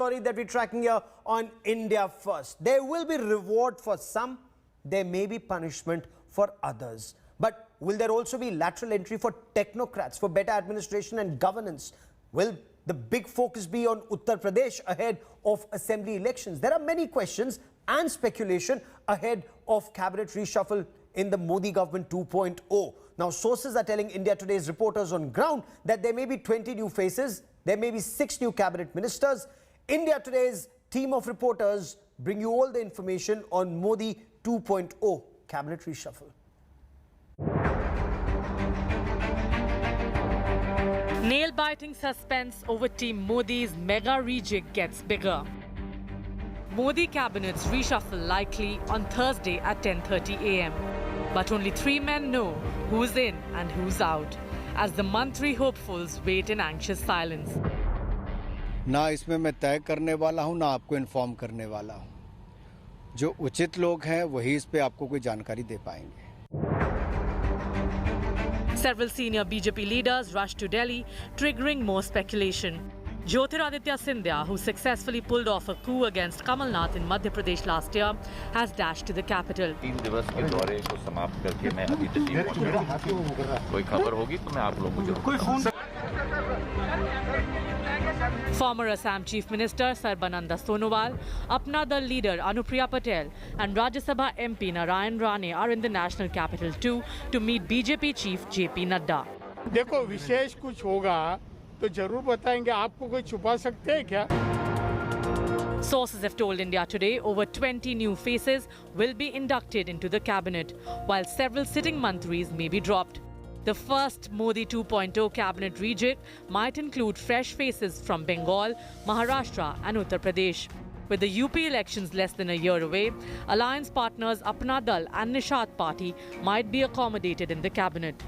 Story that we're tracking here on India First. There will be reward for some, there may be punishment for others. But will there also be lateral entry for technocrats for better administration and governance? Will the big focus be on Uttar Pradesh ahead of assembly elections? There are many questions and speculation ahead of cabinet reshuffle in the Modi government 2.0. Now, sources are telling India Today's reporters on ground that there may be 20 new faces, there may be 6 new cabinet ministers. India Today's team of reporters bring you all the information on Modi 2.0 cabinet reshuffle. Nail-biting suspense over Team Modi's mega rejig gets bigger. Modi cabinet's reshuffle likely on Thursday at 10:30 a.m. But only 3 men know who's in and who's out, as the Mantri hopefuls wait in anxious silence. ना इसमें मैं तय करने वाला हूं, ना आपको inform करने वाला हूं. जो उचित लोग हैं वही इस पे आपको कोई जानकारी दे पाएंगे. Several senior BJP leaders rushed to Delhi, triggering more speculation. Jyotiraditya Scindia, who successfully pulled off a coup against Kamal Nath in Madhya Pradesh last year, has dashed to the capital. 3 दिवस के दौरे को समाप्त करके मैं अभी दिल्ली पहुंचा. कोई खबर होगी तो मैं आप लोगों को जरूर. Former Assam Chief Minister Sarbananda Sonowal, Apna Dal leader Anupriya Patel and Rajya Sabha MP Narayan Rane are in the national capital too to meet BJP Chief JP Nadda. देखो विशेष कुछ होगा तो जरूर बताएंगे. आपको कोई छुपा सकते हैं क्या? Sources have told India Today over 20 new faces will be inducted into the cabinet, while several sitting mantris may be dropped. The first Modi 2.0 cabinet rejig might include fresh faces from Bengal, Maharashtra and Uttar Pradesh. With the UP elections less than a year away, alliance partners Apna Dal and Nishat Party might be accommodated in the cabinet.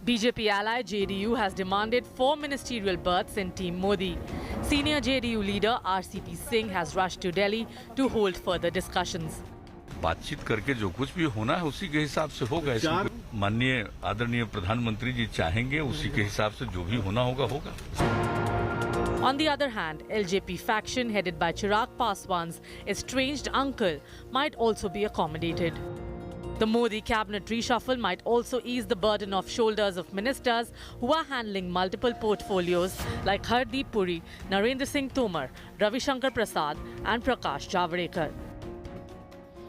BJP ally JDU has demanded 4 ministerial berths in Team Modi. Senior JDU leader RCP Singh has rushed to Delhi to hold further discussions. बातचीत करके जो कुछ भी होना है उसी के हिसाब से होगा. माननीय आदरणीय प्रधानमंत्री जी चाहेंगे उसी के हिसाब से जो भी होना होगा होगा. On the other hand, LJP faction headed by Chirag Paswan's estranged uncle might also be accommodated. The Modi cabinet reshuffle might also ease the burden off shoulders of ministers who are handling multiple portfolios like Hardeep Puri, Narendra Singh Tomar, Ravi Shankar Prasad and Prakash Javadekar.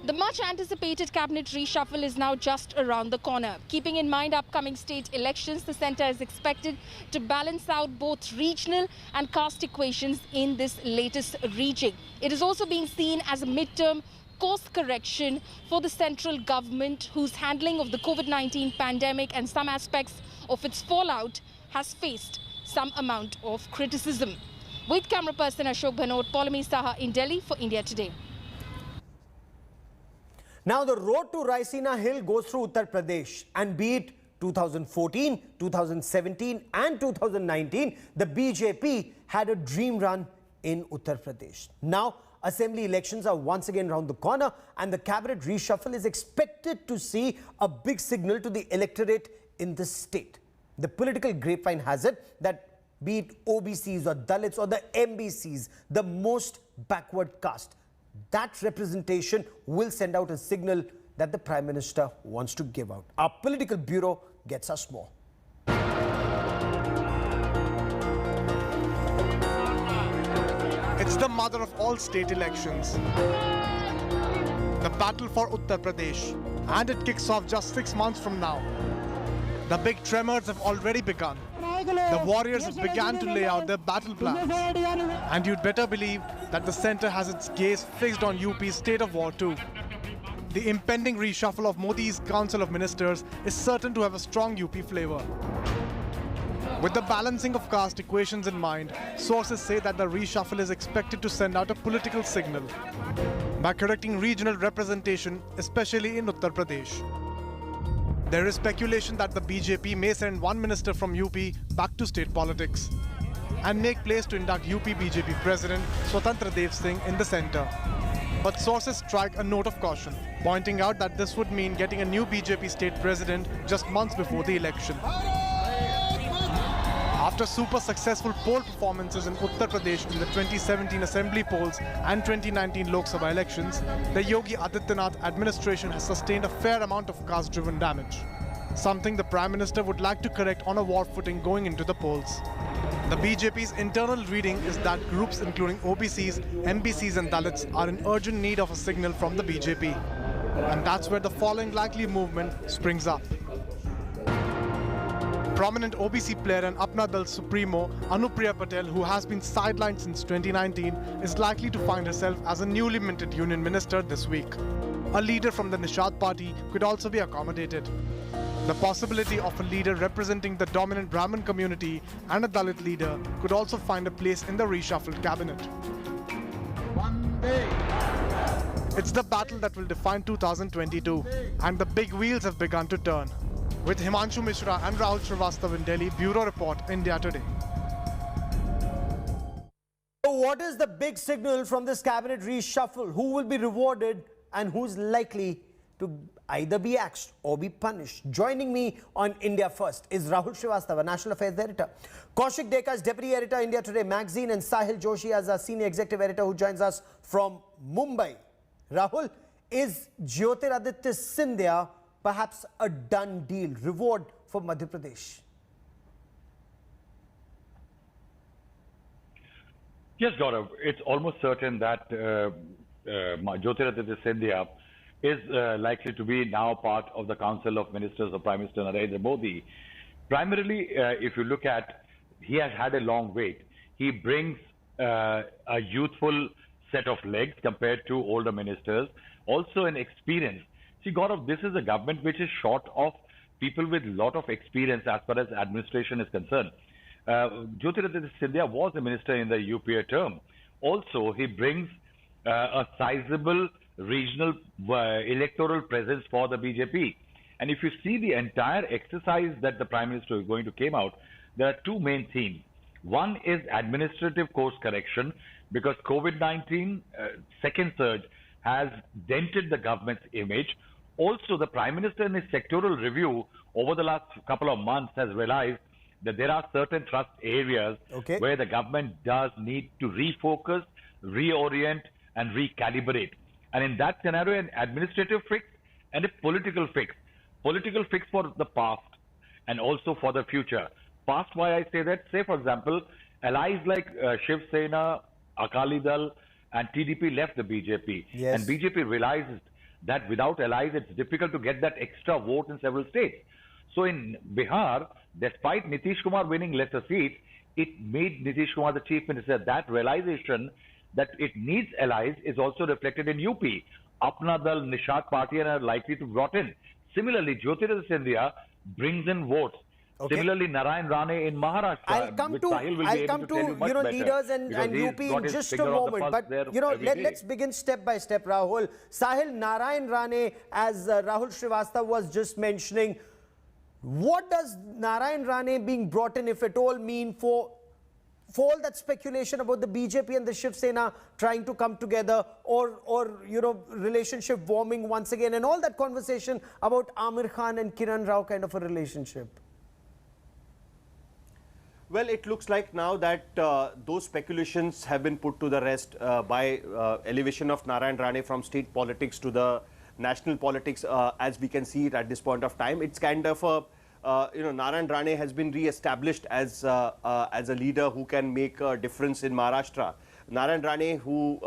The much-anticipated cabinet reshuffle is now just around the corner. Keeping in mind upcoming state elections, the centre is expected to balance out both regional and caste equations in this latest rejig. It is also being seen as a midterm course correction for the central government, whose handling of the COVID-19 pandemic and some aspects of its fallout has faced some amount of criticism. With camera person Ashok Bhanot, Paulami Saha in Delhi for India Today. Now, the road to Raisina Hill goes through Uttar Pradesh, and be it 2014, 2017 and 2019, the BJP had a dream run in Uttar Pradesh. Now, assembly elections are once again round the corner, and the cabinet reshuffle is expected to see a big signal to the electorate in the state. The political grapevine has it that be it OBCs or Dalits or the MBCs, the most backward caste, that representation will send out a signal that the Prime Minister wants to give out. Our political bureau gets us more. It's the mother of all state elections. The battle for Uttar Pradesh. And it kicks off just 6 months from now. The big tremors have already begun. The warriors have begun to lay out their battle plans. And you'd better believe that the centre has its gaze fixed on UP's state of war too. The impending reshuffle of Modi's Council of Ministers is certain to have a strong UP flavour. With the balancing of caste equations in mind, sources say that the reshuffle is expected to send out a political signal by correcting regional representation, especially in Uttar Pradesh. There is speculation that the BJP may send one minister from UP back to state politics and make place to induct UP BJP President Swatantra Dev Singh in the centre. But sources strike a note of caution, pointing out that this would mean getting a new BJP state president just months before the election. After super successful poll performances in Uttar Pradesh in the 2017 Assembly polls and 2019 Lok Sabha elections, the Yogi Adityanath administration has sustained a fair amount of caste-driven damage, something the Prime Minister would like to correct on a war footing going into the polls. The BJP's internal reading is that groups including OBCs, MBCs and Dalits are in urgent need of a signal from the BJP. And that's where the following likely movement springs up. Prominent OBC player and Apna Dal Supremo Anupriya Patel, who has been sidelined since 2019, is likely to find herself as a newly minted union minister this week. A leader from the Nishad party could also be accommodated. The possibility of a leader representing the dominant Brahmin community and a Dalit leader could also find a place in the reshuffled cabinet. It's the battle that will define 2022, and the big wheels have begun to turn. With Himanshu Mishra and Rahul Srivastava in Delhi, Bureau Report, India Today. So what is the big signal from this cabinet reshuffle? Who will be rewarded and who's likely to either be axed or be punished? Joining me on India First is Rahul Srivastava, National Affairs Editor, Kaushik Dekar as Deputy Editor, India Today magazine, and Sahil Joshi as our Senior Executive Editor who joins us from Mumbai. Rahul, is Jyotiraditya Scindia perhaps a done deal? Reward for Madhya Pradesh? Yes, Gaurav, it's almost certain that Jyotiraditya Scindia is likely to be now part of the Council of Ministers of Prime Minister Narendra Modi. Primarily, if you look at, he has had a long wait. He brings a youthful set of legs compared to older ministers, also an experience. See, Gaurav, this is a government which is short of people with a lot of experience as far as administration is concerned. Jyotiraditya Scindia was a minister in the UPA term. Also, he brings a sizable regional electoral presence for the BJP. And if you see the entire exercise that the Prime Minister is going to came out, there are two main themes. One is administrative course correction, because COVID-19 second surge has dented the government's image. Also, the Prime Minister in his sectoral review over the last couple of months has realized that there are certain trust areas where the government does need to refocus, reorient and recalibrate. And in that scenario, an administrative fix and a political fix. Political fix for the past and also for the future. Past, why I say that? Say, for example, allies like Shiv Sena, Akali Dal and TDP left the BJP. Yes. And BJP realizes that without allies, it's difficult to get that extra vote in several states. So in Bihar, despite Nitish Kumar winning lesser seats, it made Nitish Kumar the chief minister. That realization that it needs allies is also reflected in UP. Apna Dal, Nishad party are likely to be brought in. Similarly, Jyotiraditya Scindia brings in votes. Similarly, Narayan Rane in Maharashtra. I'll come to leaders and UP in just a moment. But let's begin step by step, Rahul. Sahil, Narayan Rane, as Rahul Srivastava was just mentioning, what does Narayan Rane being brought in, if at all, mean for all that speculation about the BJP and the Shiv Sena trying to come together, or relationship warming once again, and all that conversation about Amir Khan and Kiran Rao kind of a relationship? Well, it looks like now that those speculations have been put to the rest by elevation of Narayan Rane from state politics to the national politics, as we can see it at this point of time. It's kind of a Narayan Rane has been re-established as a leader who can make a difference in Maharashtra. Narayan Rane, who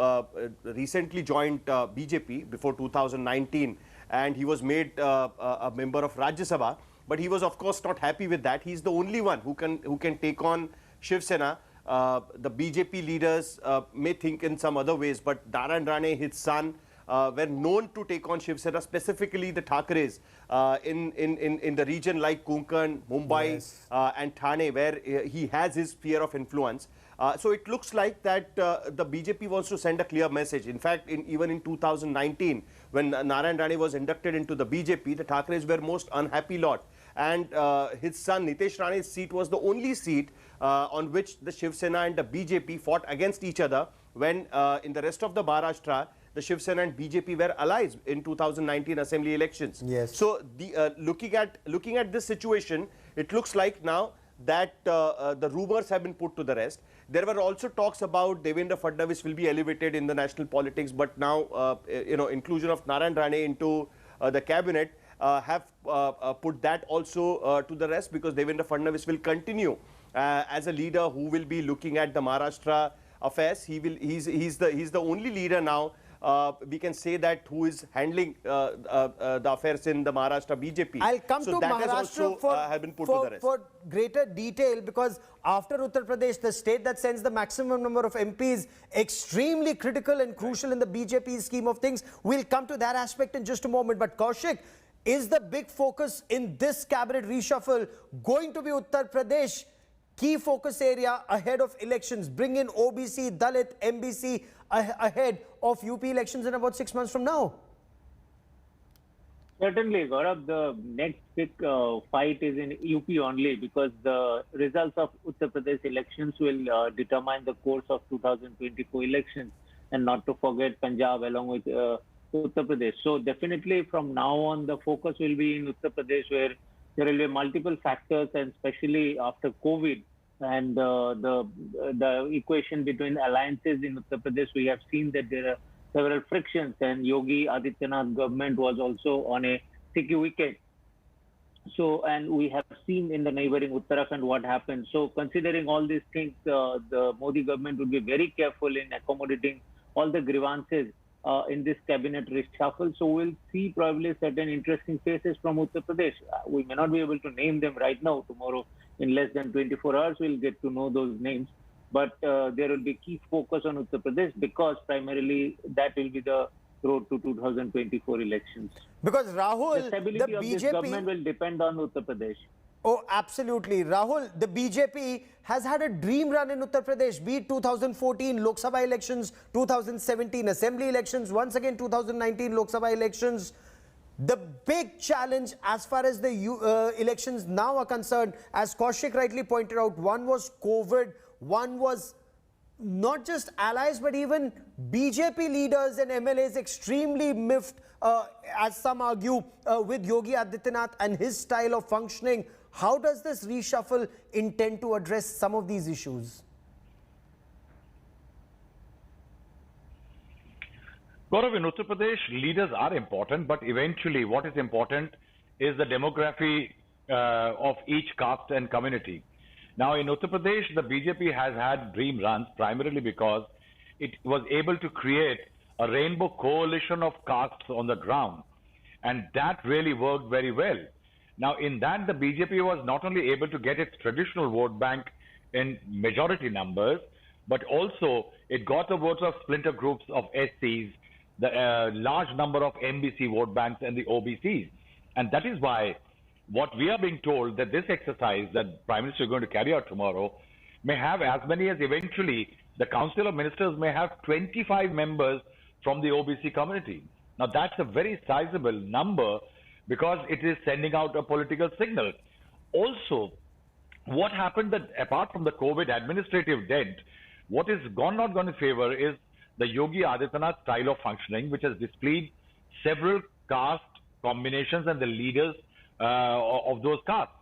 recently joined BJP before 2019, and he was made a member of Rajya Sabha. But he was, of course, not happy with that. He's the only one who can take on Shiv Sena. The BJP leaders may think in some other ways, but Narayan Rane, his son, were known to take on Shiv Sena, specifically the Thakres in the region like Konkan, Mumbai, and Thane, where he has his sphere of influence. So it looks like that the BJP wants to send a clear message. In fact, even in 2019, when Narayan Rane was inducted into the BJP, the Thakres were most unhappy lot. And his son Nitesh Rane's seat was the only seat on which the Shiv Sena and the BJP fought against each other, when in the rest of the Maharashtra, the Shiv Sena and BJP were allies in 2019 assembly elections. Yes. So looking at this situation, it looks like now that the rumors have been put to the rest. There were also talks about Devendra Fadnavis will be elevated in the national politics, but now, inclusion of Narayan Rane into the cabinet have put that also to the rest, because Devendra Fadnavis will continue as a leader who will be looking at the Maharashtra affairs. He's the only leader now, we can say, that who is handling the affairs in the Maharashtra BJP. I'll come so to that Maharashtra has also have been put to the rest. for greater detail, because after Uttar Pradesh, the state that sends the maximum number of MPs, extremely critical and crucial in the BJP scheme of things. We'll come to that aspect in just a moment. But Kaushik, is the big focus in this cabinet reshuffle going to be Uttar Pradesh? Key focus area ahead of elections, bring in OBC, Dalit, MBC ahead of UP elections in about 6 months from now? Certainly, Gaurav, the next big fight is in UP only, because the results of Uttar Pradesh elections will determine the course of 2024 elections, and not to forget Punjab along with Uttar Pradesh. So definitely from now on, the focus will be in Uttar Pradesh, where there will be multiple factors, and especially after COVID and the equation between alliances in Uttar Pradesh, we have seen that there are several frictions, and Yogi Adityanath government was also on a sticky wicket. So, and we have seen in the neighboring Uttarakhand what happened. So, considering all these things, the Modi government would be very careful in accommodating all the grievances in this cabinet reshuffle. So, we'll see probably certain interesting faces from Uttar Pradesh. We may not be able to name them right now. Tomorrow, in less than 24 hours, we'll get to know those names. But there will be key focus on Uttar Pradesh, because primarily that will be the road to 2024 elections. Because Rahul, the stability of BJP, this government will depend on Uttar Pradesh. Oh, absolutely. Rahul, the BJP has had a dream run in Uttar Pradesh, be it 2014 Lok Sabha elections, 2017 Assembly elections, once again 2019 Lok Sabha elections. The big challenge as far as the elections now are concerned, as Kaushik rightly pointed out, one was COVID, one was not just allies, but even BJP leaders and MLAs extremely miffed, as some argue, with Yogi Adityanath and his style of functioning. How does this reshuffle intend to address some of these issues? Gaurav, in Uttar Pradesh, leaders are important, but eventually what is important is the demography of each caste and community. Now, in Uttar Pradesh, the BJP has had dream runs primarily because it was able to create a rainbow coalition of castes on the ground, and that really worked very well. Now, in that, the BJP was not only able to get its traditional vote bank in majority numbers, but also it got the votes of splinter groups of SCs, the large number of MBC vote banks, and the OBCs. And that is why what we are being told, that this exercise that Prime Minister is going to carry out tomorrow may have as many as eventually the Council of Ministers may have 25 members from the OBC community. Now, that's a very sizable number, because it is sending out a political signal. Also, what happened that apart from the COVID administrative dent, what is not going to favor is the Yogi Adityanath style of functioning, which has displayed several caste combinations and the leaders of those castes.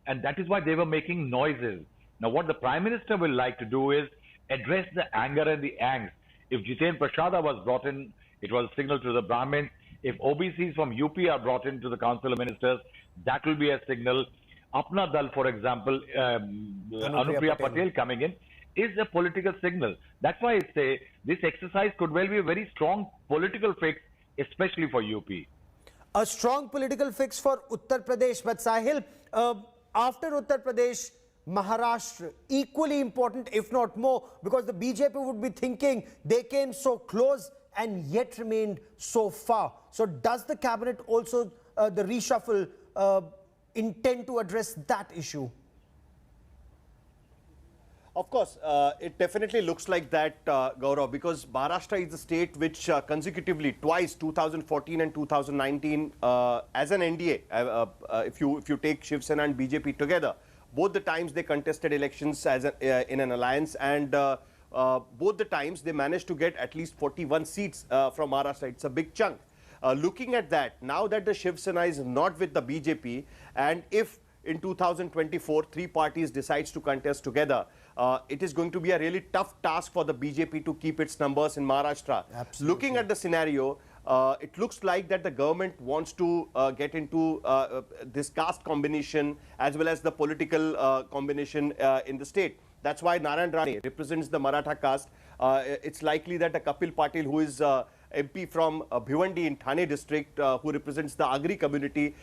And that is why they were making noises. Now, what the Prime Minister will like to do is address the anger and the angst. If Jiten Prashada was brought in, it was a signal to the Brahmins. If OBCs from UP are brought into the Council of Ministers, that will be a signal. Apna Dal, for example, Anupriya Patel coming in, is a political signal. That's why I say this exercise could well be a very strong political fix, especially for UP. A strong political fix for Uttar Pradesh. But Sahil, after Uttar Pradesh, Maharashtra, equally important, if not more, because the BJP would be thinking they came so close and yet remained so far. So does the cabinet also, the reshuffle, intend to address that issue? Of course, it definitely looks like that, Gaurav, because Maharashtra is the state which consecutively twice, 2014 and 2019, as an NDA, if you take Shiv Sena and BJP together, both the times they contested elections as in an alliance, and both the times they managed to get at least 41 seats from Maharashtra. It's a big chunk. Looking at that, now that the Shiv Sena is not with the BJP, and if in 2024 three parties decides to contest together, it is going to be a really tough task for the BJP to keep its numbers in Maharashtra. Absolutely. Looking at the scenario, it looks like that the government wants to get into this caste combination as well as the political combination in the state. That's why Narayan Rane represents the Maratha caste. It's likely that Kapil Patil, who is MP from Bhiwandi in Thane district, who represents the Agri community,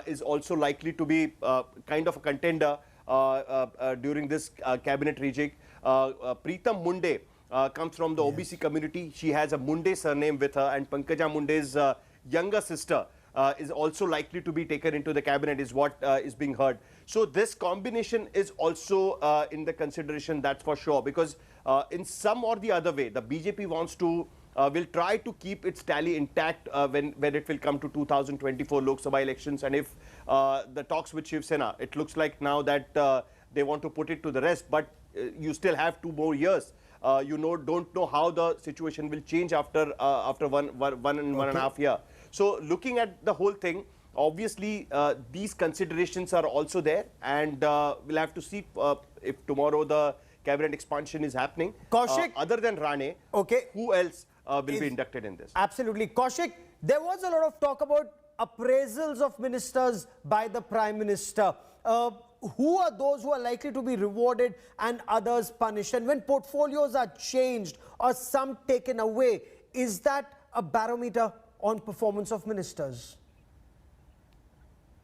is also likely to be kind of a contender during this cabinet rejig. Preetam Munde comes from the OBC community. She has a Munde surname with her, and Pankaja Munde's younger sister is also likely to be taken into the cabinet, is what is being heard. So this combination is also in the consideration, that's for sure, because in some or the other way, the BJP wants to will try to keep its tally intact when it will come to 2024 Lok Sabha elections. And if the talks with Shiv Sena, it looks like now that they want to put it to the rest, but you still have 2 more years. Don't know how the situation will change after one and a half year. So looking at the whole thing, obviously these considerations are also there, and we'll have to see if tomorrow the cabinet expansion is happening. Kaushik, other than Rane, who else will be inducted in this? Absolutely. Kaushik, there was a lot of talk about appraisals of ministers by the Prime Minister. Who are those who are likely to be rewarded and others punished? And when portfolios are changed or some taken away, is that a barometer on performance of ministers?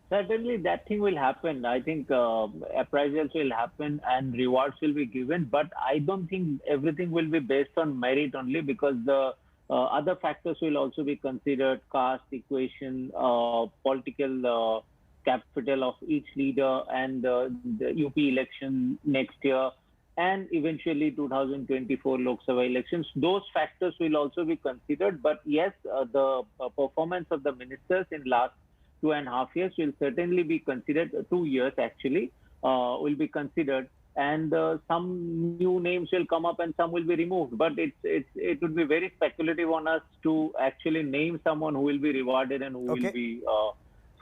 Certainly that thing will happen. I think appraisals will happen and rewards will be given, but I don't think everything will be based on merit only, because the other factors will also be considered: caste equation, political capital of each leader, and the UP election next year, and eventually 2024 Lok Sabha elections. Those factors will also be considered. But yes, the performance of the ministers in last 2.5 years will certainly be considered. 2 years actually will be considered, and some new names will come up and some will be removed. But it would be very speculative on us to actually name someone who will be rewarded and who will be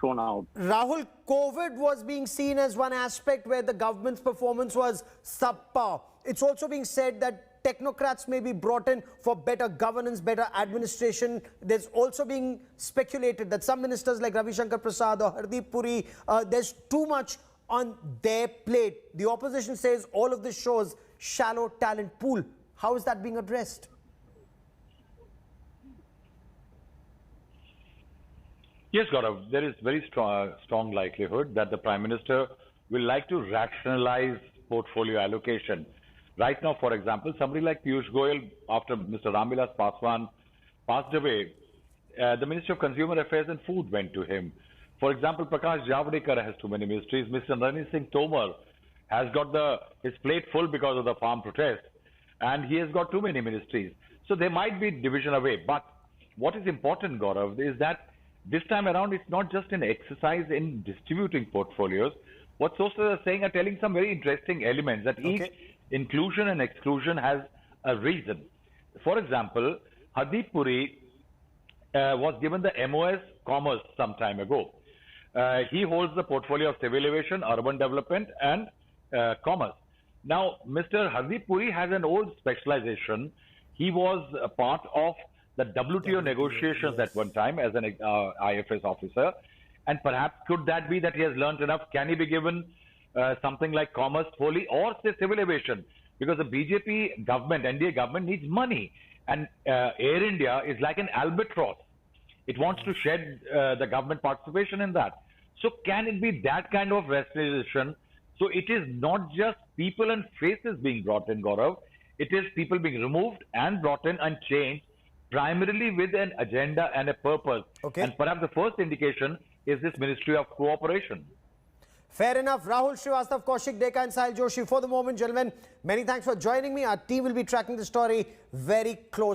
thrown out. Rahul, COVID was being seen as one aspect where the government's performance was subpar. It's also being said that technocrats may be brought in for better governance, better administration. There's also being speculated that some ministers like Ravi Shankar Prasad or Hardeep Puri, there's too much on their plate. The opposition says all of this shows shallow talent pool. How is that being addressed? Yes, Gaurav, there is very strong likelihood that the Prime Minister will like to rationalize portfolio allocation. Right now, for example, somebody like Piyush Goyal, after Mr. Ramvilas Paswan passed away, the Ministry of Consumer Affairs and Food went to him. For example, Prakash Javadekar has too many ministries. Mr. Narendra Singh Tomar has got his plate full because of the farm protest, and he has got too many ministries. So there might be division away. But what is important, Gaurav, is that this time around, it's not just an exercise in distributing portfolios. What sources are saying are telling some very interesting elements, that each inclusion and exclusion has a reason. For example, Hardeep Puri was given the MOS Commerce some time ago. He holds the portfolio of civil aviation, urban development, and commerce. Now, Mr. Hardeep Puri has an old specialization. He was a part of the WTO negotiations at one time as an IFS officer. And perhaps could that be that he has learned enough? Can he be given something like commerce wholly, or say civil aviation? Because the BJP government, NDA government, needs money. And Air India is like an albatross. It wants to shed the government participation in that. So can it be that kind of rationalization? So it is not just people and faces being brought in, Gaurav. It is people being removed and brought in and changed, primarily with an agenda and a purpose. And perhaps the first indication is this Ministry of Cooperation. Fair enough. Rahul Srivastav, Kaushik Deka and Sahil Joshi. For the moment, gentlemen, many thanks for joining me. Our team will be tracking the story very closely.